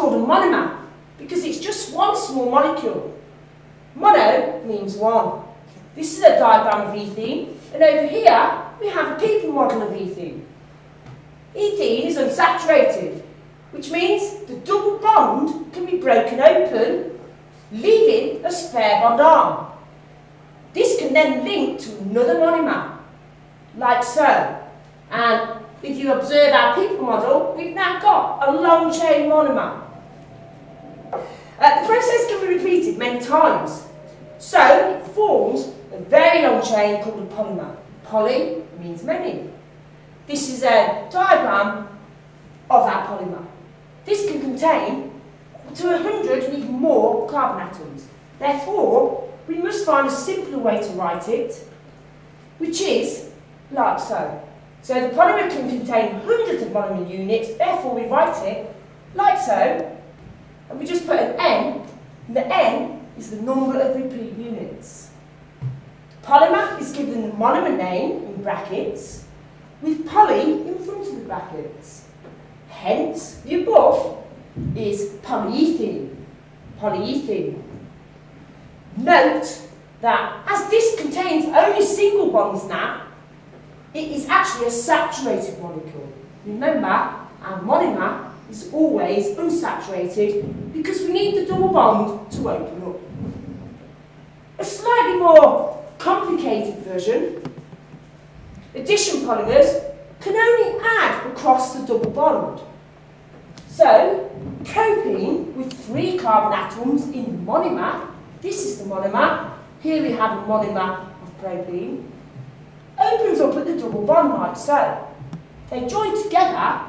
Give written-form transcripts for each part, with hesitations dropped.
called a monomer because it's just one small molecule. Mono means one. This is a diagram of ethene, and over here we have a people model of ethene. Ethene is unsaturated, which means the double bond can be broken open, leaving a spare bond arm. This can then link to another monomer, like so. And if you observe our people model, we've now got a long chain monomer. The process can be repeated many times. So it forms a very long chain called a polymer. Poly means many. This is a diagram of our polymer. This can contain up to 100 and even more carbon atoms. Therefore, we must find a simpler way to write it, which is like so. So the polymer can contain hundreds of monomer units, therefore we write it like so, and we just put an N, and the N is the number of repeat units. The polymer is given the monomer name in brackets, with poly in front of the brackets. Hence, the above is polyethylene. Polyethylene. Note that as this contains only single bonds now, it is actually a saturated molecule. Remember, our monomer is always unsaturated because we need the double bond to open up. A slightly more complicated version, addition polymers can only add across the double bond. So, propene with 3 carbon atoms in the monomer, this is the monomer, here we have a monomer of propene, opens up at the double bond like so. They join together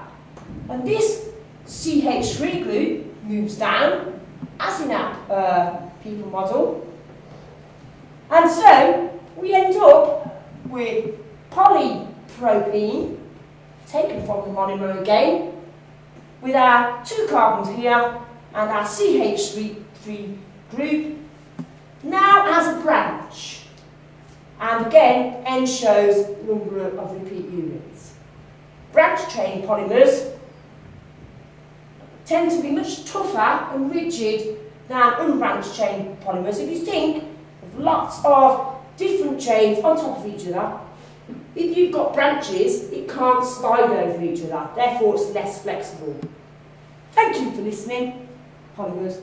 and this CH3 group moves down, as in our people model, and so we end up with polypropene, taken from the monomer again, with our 2 carbons here and our CH3 group now as a branch. And again, N shows number of repeat units. Branch chain polymers tend to be much tougher and rigid than unbranched chain polymers. If you think of lots of different chains on top of each other, if you've got branches, it can't slide over each other, therefore it's less flexible. Thank you for listening. Polymers.